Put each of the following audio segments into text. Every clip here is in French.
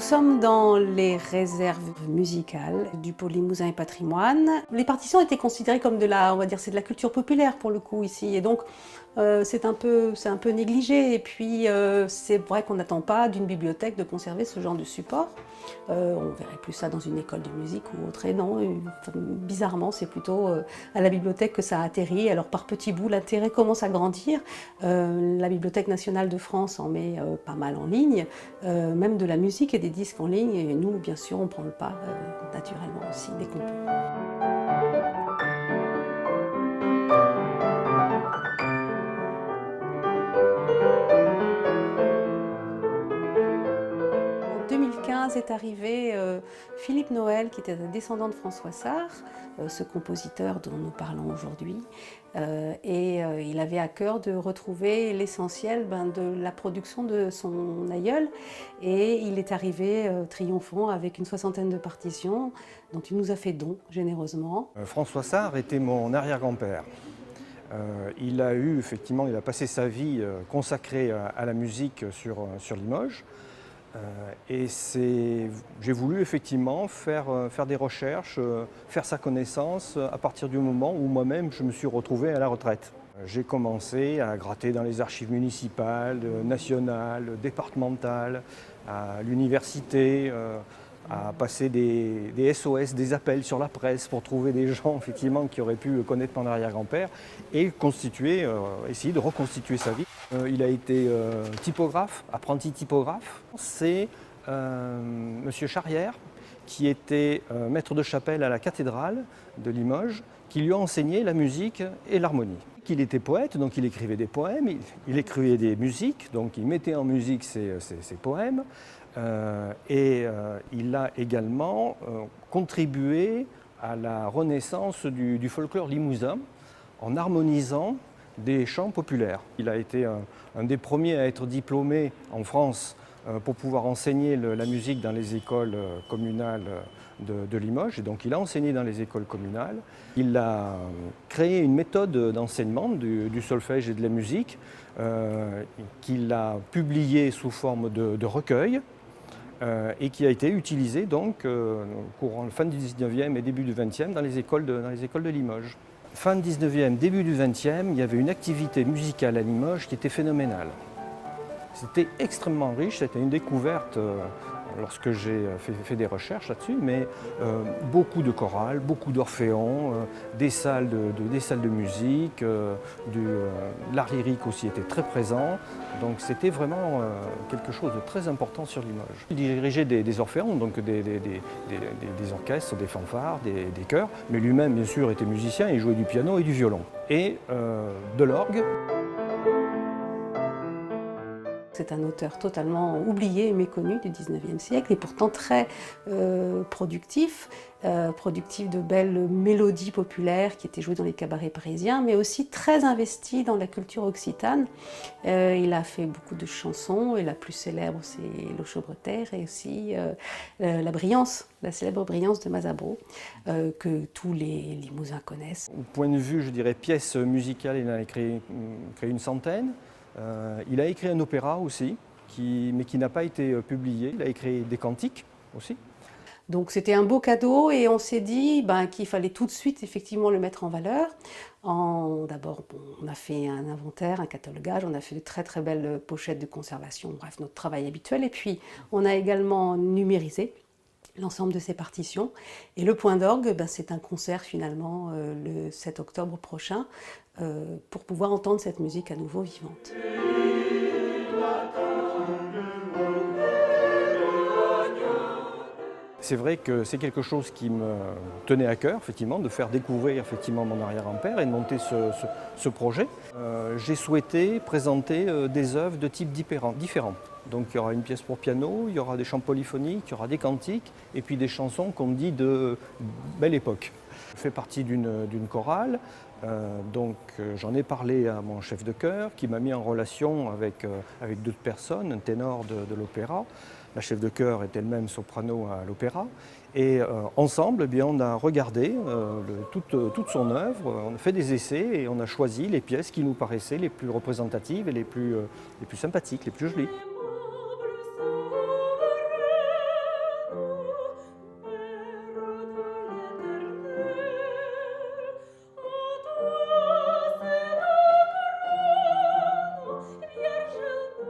sommes dans les réserves musicales du pôle Limousin et Patrimoine. Les partitions étaient considérées comme on va dire, c'est de la culture populaire pour le coup ici, et donc c'est un peu négligé. Et puis c'est vrai qu'on n'attend pas d'une bibliothèque de conserver ce genre de support. On verrait plus ça dans une école de musique ou autre, et non, bizarrement c'est plutôt à la bibliothèque que ça a atterri. Alors par petits bouts, l'intérêt commence à grandir. La Bibliothèque nationale de France en met pas mal en ligne, même de la musique et des disques en ligne, et nous bien sûr on prend le pas naturellement aussi dès qu'on peut. En 2015 est arrivé Philippe Noël, qui était un descendant de François Sarre, ce compositeur dont nous parlons aujourd'hui. Il avait à cœur de retrouver l'essentiel de la production de son aïeul. Et il est arrivé triomphant avec une 60aine de partitions dont il nous a fait don généreusement. François Sarre était mon arrière-grand-père. Il a passé sa vie consacrée à la musique sur Limoges. J'ai voulu effectivement faire des recherches, faire sa connaissance à partir du moment où moi-même je me suis retrouvé à la retraite. J'ai commencé à gratter dans les archives municipales, nationales, départementales, à l'université, à passer des SOS, des appels sur la presse pour trouver des gens effectivement qui auraient pu connaître mon arrière-grand-père et essayer de reconstituer sa vie. Il a été typographe, apprenti typographe. C'est Monsieur Charrière, qui était maître de chapelle à la cathédrale de Limoges, qui lui a enseigné la musique et l'harmonie. Il était poète, donc il écrivait des poèmes, il écrivait des musiques, donc il mettait en musique ses poèmes. Il a également contribué à la renaissance du folklore limousin en harmonisant des chants populaires. Il a été un des premiers à être diplômé en France pour pouvoir enseigner la musique dans les écoles communales de Limoges. Et donc il a enseigné dans les écoles communales. Il a créé une méthode d'enseignement du solfège et de la musique qu'il a publiée sous forme de recueil et qui a été utilisée donc courant fin du 19e et début du 20e dans les écoles de Limoges. Fin 19e, début du 20e, il y avait une activité musicale à Limoges qui était phénoménale. C'était extrêmement riche, c'était une découverte lorsque j'ai fait des recherches là-dessus, mais beaucoup de chorales, beaucoup d'orphéons, des salles de musique, l'art lyrique aussi était très présent, donc c'était vraiment quelque chose de très important sur Limoges. Il dirigeait des orphéons, donc des orchestres, des fanfares, des chœurs, mais lui-même bien sûr était musicien, il jouait du piano et du violon, et de l'orgue. C'est un auteur totalement oublié et méconnu du 19e siècle, et pourtant très productif de belles mélodies populaires qui étaient jouées dans les cabarets parisiens, mais aussi très investi dans la culture occitane. Il a fait beaucoup de chansons, et la plus célèbre c'est L'Auche Bretère, et aussi la célèbre Briance de Mazabro, que tous les Limousins connaissent. Au point de vue, je dirais, pièce musicale, il en a créé une centaine. Il a écrit un opéra aussi, mais qui n'a pas été publié. Il a écrit des cantiques aussi. Donc c'était un beau cadeau, et on s'est dit qu'il fallait tout de suite effectivement le mettre en valeur. D'abord, on a fait un inventaire, un catalogage, on a fait de très très belles pochettes de conservation, bref, notre travail habituel. Et puis on a également numérisé l'ensemble de ces partitions. Et le point d'orgue, c'est un concert finalement le 7 octobre prochain pour pouvoir entendre cette musique à nouveau vivante. C'est vrai que c'est quelque chose qui me tenait à cœur, effectivement, de faire découvrir effectivement mon arrière-grand-père et de monter ce projet. J'ai souhaité présenter des œuvres de types différents. Donc il y aura une pièce pour piano, il y aura des chants polyphoniques, il y aura des cantiques, et puis des chansons qu'on dit de belle époque. Je fais partie d'une chorale, j'en ai parlé à mon chef de chœur qui m'a mis en relation avec d'autres personnes, un ténor de l'opéra. La chef de chœur est elle-même soprano à l'opéra. Et ensemble, on a regardé toute son œuvre, on a fait des essais et on a choisi les pièces qui nous paraissaient les plus représentatives et les plus sympathiques, les plus jolies.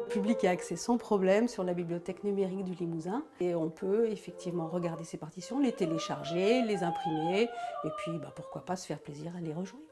Le public a accès sans problème sur la bibliothèque numérique du Limousin et on peut effectivement regarder ces partitions, les télécharger, les imprimer et puis pourquoi pas se faire plaisir à les rejouer.